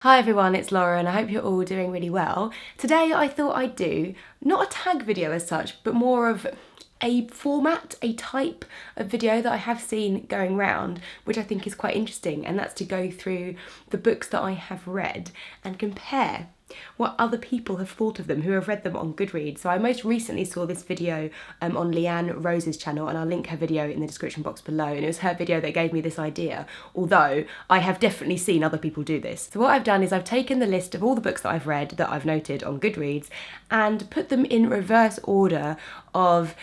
Hi everyone, it's Laura and I hope you're all doing really well. Today I thought I'd do, not a tag video as such, but more of a format, a type of video that I have seen going round, which I think is quite interesting, and that's to go through the books that I have read and compare what other people have thought of them who have read them on Goodreads. So I most recently saw this video on Leanne Rose's channel, and I'll link her video in the description box below, and it was her video that gave me this idea, although I have definitely seen other people do this. So what I've done is I've taken the list of all the books that I've read that I've noted on Goodreads and put them in reverse order of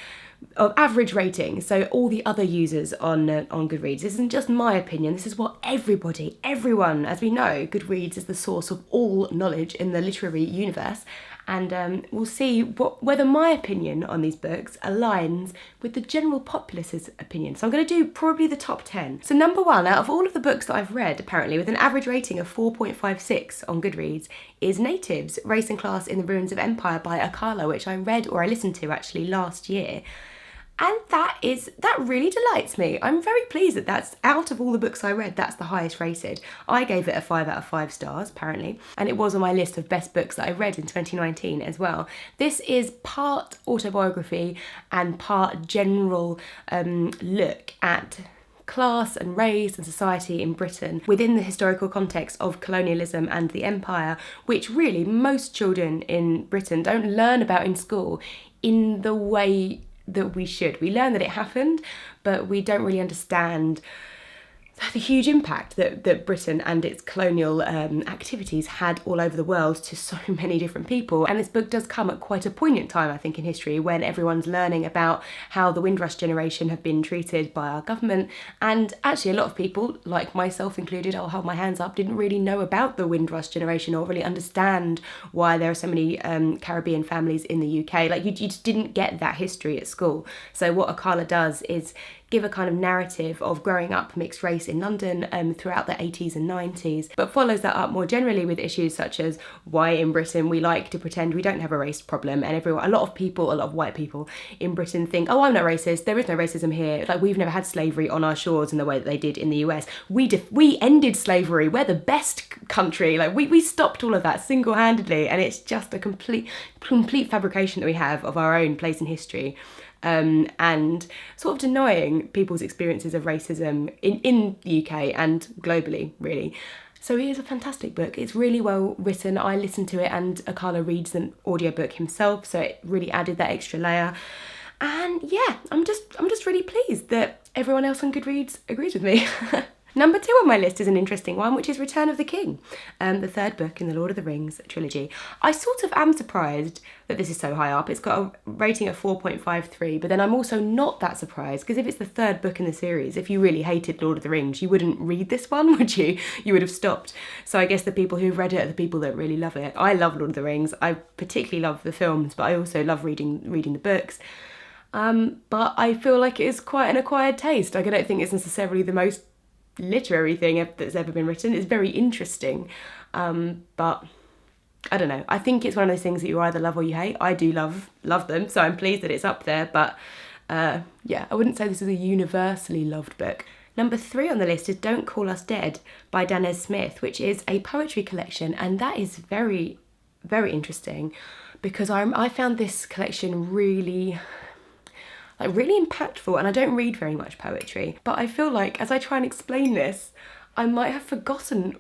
average rating, so all the other users on Goodreads. This isn't just my opinion, this is what everyone, as we know, Goodreads is the source of all knowledge in the literary universe, and we'll see whether my opinion on these books aligns with the general populace's opinion. So I'm going to do probably the top 10. So number one, out of all of the books that I've read, apparently, with an average rating of 4.56 on Goodreads, is Natives, Race and Class in the Ruins of Empire by Akala, which I read, or I listened to actually, last year. And that really delights me. I'm very pleased that that's, out of all the books I read, that's the highest rated. I gave it a 5 out of 5 stars, apparently, and it was on my list of best books that I read in 2019 as well. This is part autobiography and part general look at class and race and society in Britain within the historical context of colonialism and the empire, which really most children in Britain don't learn about in school in the way that we should. We learn that it happened, but we don't really understand the huge impact that Britain and its colonial activities had all over the world to so many different people. And this book does come at quite a poignant time, I think, in history, when everyone's learning about how the Windrush generation have been treated by our government. And actually a lot of people, like myself included, I'll hold my hands up, didn't really know about the Windrush generation or really understand why there are so many Caribbean families in the UK. Like you just didn't get that history at school. So what Akala does is give a kind of narrative of growing up mixed race in London throughout the 80s and 90s, but follows that up more generally with issues such as why in Britain we like to pretend we don't have a race problem, and a lot of white people in Britain think, oh, I'm not racist, there is no racism here, like we've never had slavery on our shores in the way that they did in the US. We ended slavery, we're the best country, like we stopped all of that single-handedly, and it's just a complete fabrication that we have of our own place in history. And sort of denying people's experiences of racism in the UK and globally, really. So it is a fantastic book. It's really well written. I listened to it, and Akala reads an audiobook himself, so it really added that extra layer. And yeah, I'm just really pleased that everyone else on Goodreads agrees with me. Number 2 on my list is an interesting one, which is Return of the King, the third book in the Lord of the Rings trilogy. I sort of am surprised that this is so high up. It's got a rating of 4.53, but then I'm also not that surprised, because if it's the third book in the series, if you really hated Lord of the Rings, you wouldn't read this one, would you? You would have stopped. So I guess the people who've read it are the people that really love it. I love Lord of the Rings. I particularly love the films, but I also love reading the books. But I feel like it is quite an acquired taste. Like, I don't think it's necessarily the most literary thing that's ever been written. It's very interesting, but I don't know. I think it's one of those things that you either love or you hate. I do love them, so I'm pleased that it's up there, but yeah, I wouldn't say this is a universally loved book. Number 3 on the list is Don't Call Us Dead by Danez Smith, which is a poetry collection, and that is very, very interesting, because I found this collection really impactful, and I don't read very much poetry, but I feel like as I try and explain this, I might have forgotten,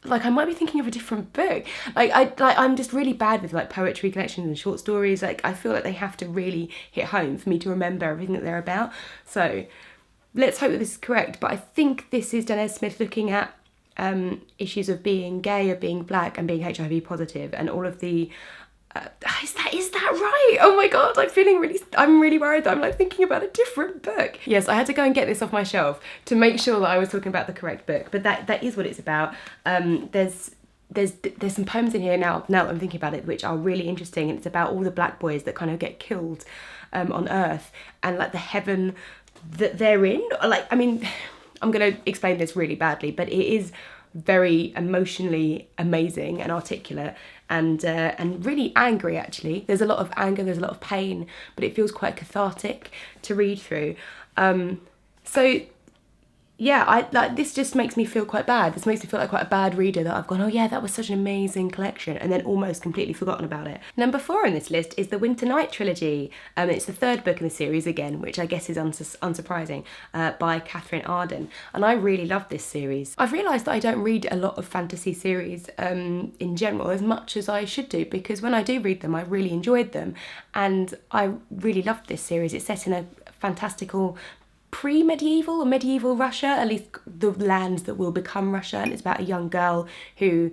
like I might be thinking of a different book. I'm just really bad with like poetry collections and short stories. Like I feel like they have to really hit home for me to remember everything that they're about. So let's hope that this is correct, but I think this is Danez Smith looking at issues of being gay, of being black, and being HIV positive, and all of the is that right? Oh my god, I'm really worried that I'm like thinking about a different book. Yes, I had to go and get this off my shelf to make sure that I was talking about the correct book, but that is what it's about. There's some poems in here now that I'm thinking about it, which are really interesting, and it's about all the black boys that kind of get killed on Earth, and like the heaven that they're in. Like, I mean, I'm gonna explain this really badly, but it is very emotionally amazing and articulate, and really angry, actually. There's a lot of anger, there's a lot of pain, but it feels quite cathartic to read through. So yeah, I like this just makes me feel quite bad. This makes me feel like quite a bad reader that I've gone, oh yeah, that was such an amazing collection, and then almost completely forgotten about it. Number 4 on this list is the Winter Night Trilogy. It's the 3rd book in the series again, which I guess is unsurprising, by Catherine Arden. And I really love this series. I've realised that I don't read a lot of fantasy series in general as much as I should do, because when I do read them, I really enjoyed them, and I really loved this series. It's set in a fantastical pre-medieval or medieval Russia, at least the lands that will become Russia, and it's about a young girl who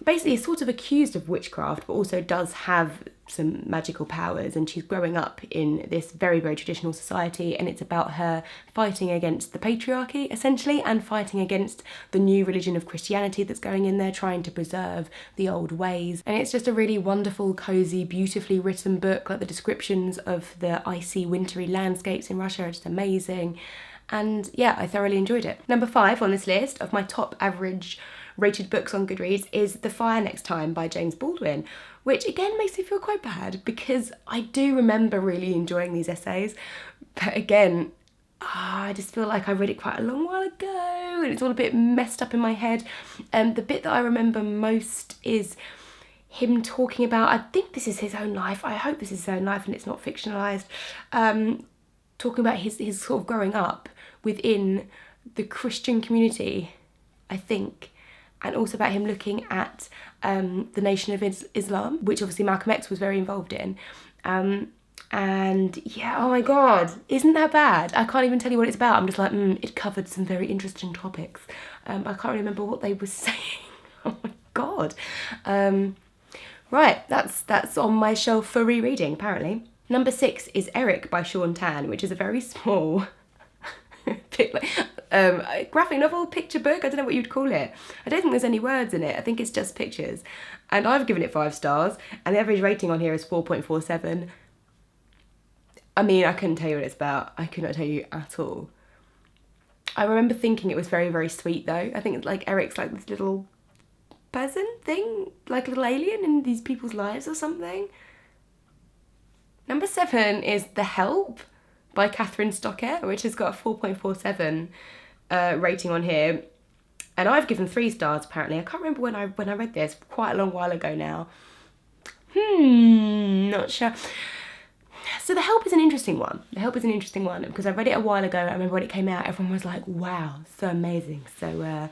basically is sort of accused of witchcraft but also does have some magical powers, and she's growing up in this very, very traditional society, and it's about her fighting against the patriarchy essentially, and fighting against the new religion of Christianity that's going in there, trying to preserve the old ways. And it's just a really wonderful, cozy, beautifully written book. Like, the descriptions of the icy, wintry landscapes in Russia are just amazing, and yeah, I thoroughly enjoyed it. Number 5 on this list of my top average rated books on Goodreads is The Fire Next Time by James Baldwin, which again makes me feel quite bad because I do remember really enjoying these essays, but again, I just feel like I read it quite a long while ago and it's all a bit messed up in my head. The bit that I remember most is him talking about, I think this is his own life, I hope this is his own life and it's not fictionalised, talking about his sort of growing up within the Christian community, I think, and also about him looking at the Nation of Islam, which obviously Malcolm X was very involved in. And yeah, oh my God, isn't that bad? I can't even tell you what it's about. I'm just like, it covered some very interesting topics. I can't remember what they were saying. Oh my God. Right, that's on my shelf for rereading, apparently. Number 6 is Eric by Sean Tan, which is a very small graphic novel, picture book, I don't know what you'd call it. I don't think there's any words in it, I think it's just pictures. And I've given it 5 stars, and the average rating on here is 4.47. I mean, I couldn't tell you what it's about. I could not tell you at all. I remember thinking it was very, very sweet though. I think like Eric's like this little person thing, like a little alien in these people's lives or something. Number 7 is The Help by Catherine Stockett, which has got a 4.47 rating on here, and I've given 3 stars apparently. I can't remember when I read this, quite a long while ago now. Not sure. So The Help is an interesting one. The Help is an interesting one because I read it a while ago. I remember when it came out, everyone was like, wow, so amazing. So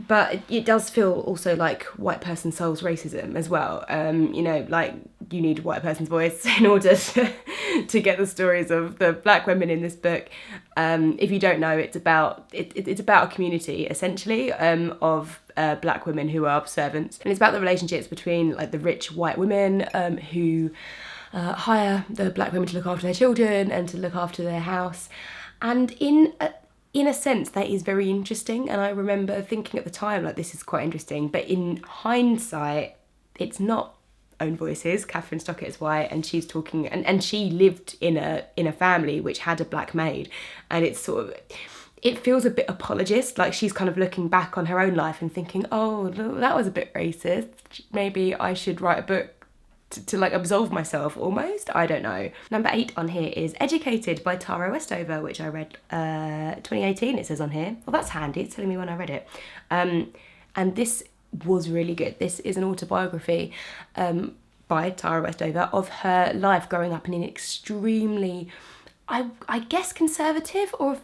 but it does feel also like white person solves racism as well. You know, like you need a white person's voice in order to get the stories of the black women in this book. If you don't know, it's about a community essentially of black women who are servants, and it's about the relationships between like the rich white women who hire the black women to look after their children and to look after their house. And in a sense, that is very interesting. And I remember thinking at the time, like, this is quite interesting. But in hindsight, it's not own voices. Catherine Stockett is white, and she's talking, and she lived in a family which had a black maid. And it's sort of, it feels a bit apologist, like she's kind of looking back on her own life and thinking, oh, that was a bit racist. Maybe I should write a book to like absolve myself almost. I don't know. Number 8 on here is Educated by Tara Westover, which I read 2018, it says on here. Well, that's handy, it's telling me when I read it. And this was really good. This is an autobiography by Tara Westover of her life growing up in an extremely, I guess conservative, or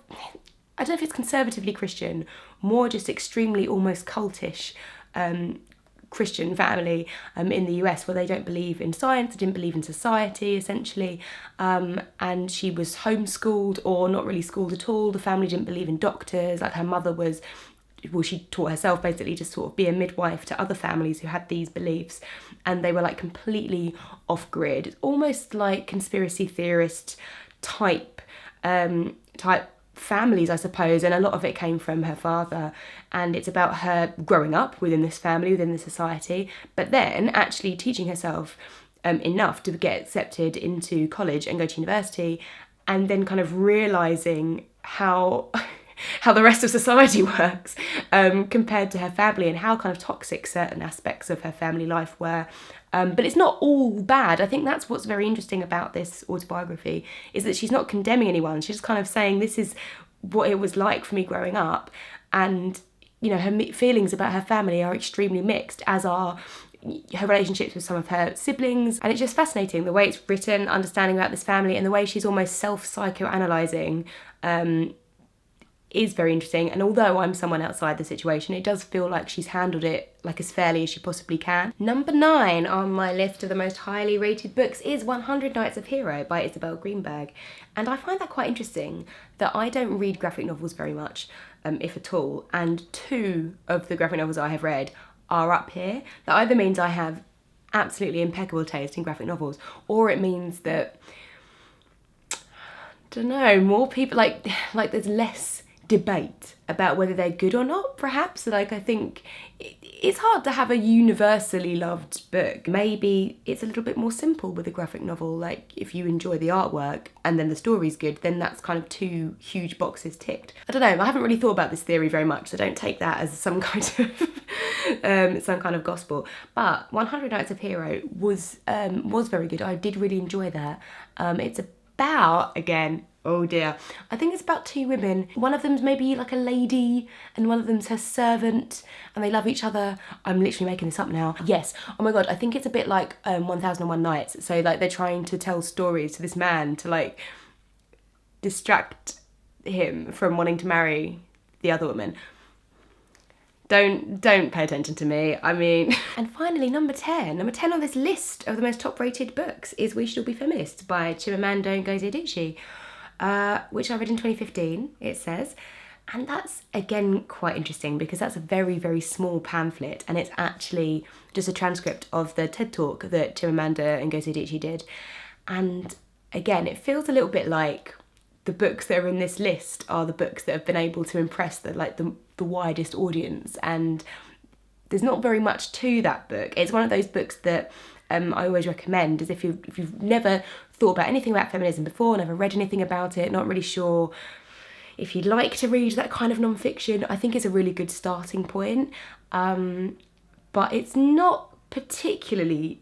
I don't know if it's conservatively Christian, more just extremely almost cultish Christian family in the US, where they don't believe in science, they didn't believe in society essentially, and she was homeschooled or not really schooled at all. The family didn't believe in doctors. Like her mother was, well, she taught herself basically to sort of be a midwife to other families who had these beliefs, and they were like completely off grid, almost like conspiracy theorist type families, I suppose, and a lot of it came from her father. And it's about her growing up within this family, within the society, but then actually teaching herself enough to get accepted into college and go to university, and then kind of realising how the rest of society works compared to her family, and how kind of toxic certain aspects of her family life were. But it's not all bad. I think that's what's very interesting about this autobiography, is that she's not condemning anyone. She's just kind of saying this is what it was like for me growing up, and you know, her feelings about her family are extremely mixed, as are her relationships with some of her siblings. And it's just fascinating the way it's written, understanding about this family, and the way she's almost self-psychoanalyzing is very interesting. And although I'm someone outside the situation, it does feel like she's handled it like as fairly as she possibly can. Number 9 on my list of the most highly rated books is 100 Nights of Hero by Isabel Greenberg. And I find that quite interesting that I don't read graphic novels very much, if at all. And 2 of the graphic novels I have read are up here. That either means I have absolutely impeccable taste in graphic novels, or it means that, I don't know, more people, like there's less debate about whether they're good or not, perhaps. Like, I think it's hard to have a universally loved book. Maybe it's a little bit more simple with a graphic novel. Like, if you enjoy the artwork and then the story's good, then that's kind of 2 huge boxes ticked. I don't know, I haven't really thought about this theory very much, so don't take that as some kind of gospel. But 100 Nights of Hero was very good. I did really enjoy that. It's about, again, oh dear, I think it's about 2 women. One of them's maybe like a lady and one of them's her servant, and they love each other. I'm literally making this up now. Yes, oh my god, I think it's a bit like 1001 Nights. So like they're trying to tell stories to this man to like distract him from wanting to marry the other woman. Don't pay attention to me, I mean. And finally, number 10 on this list of the most top rated books is We Should All Be Feminists by Chimamanda Ngozi Adichie, which I read in 2015, it says. And that's, again, quite interesting because that's a very, very small pamphlet, and it's actually just a transcript of the TED Talk that Chimamanda Ngozi Adichie did. And again, it feels a little bit like the books that are in this list are the books that have been able to impress the widest audience, and there's not very much to that book. It's one of those books that I always recommend, is if you've never thought about anything about feminism before, never read anything about it, not really sure if you'd like to read that kind of non-fiction, I think it's a really good starting point. But it's not particularly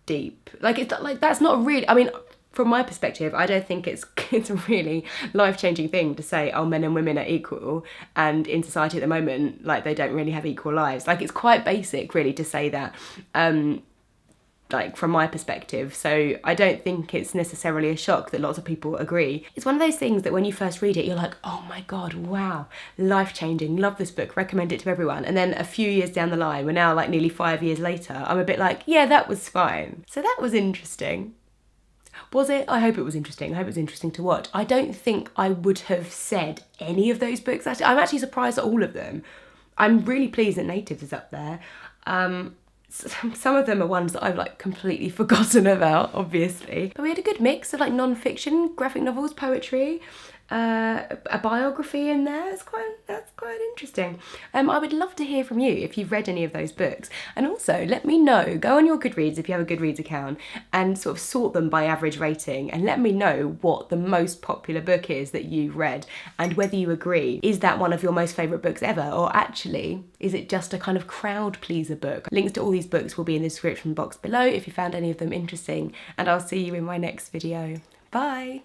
deep. That's not really, I mean, from my perspective, I don't think it's a really life-changing thing to say, oh, men and women are equal, and in society at the moment, like, they don't really have equal lives. Like, it's quite basic, really, to say that, like, from my perspective. So I don't think it's necessarily a shock that lots of people agree. It's one of those things that when you first read it, you're like, oh my god, wow, life-changing, love this book, recommend it to everyone. And then a few years down the line, we're now like nearly 5 years later, I'm a bit like, yeah, that was fine. So that was interesting. Was it? I hope it was interesting. I hope it was interesting to watch. I don't think I would have said any of those books. Actually, I'm actually surprised at all of them. I'm really pleased that Natives is up there. Some of them are ones that I've like completely forgotten about, obviously. But we had a good mix of like non-fiction, graphic novels, poetry, a biography in there. That's quite interesting. I would love to hear from you if you've read any of those books. And also let me know, go on your Goodreads if you have a Goodreads account and sort of sort them by average rating, and let me know what the most popular book is that you've read and whether you agree. Is that one of your most favourite books ever, or actually is it just a kind of crowd pleaser book? Links to all these books will be in the description box below if you found any of them interesting, and I'll see you in my next video. Bye!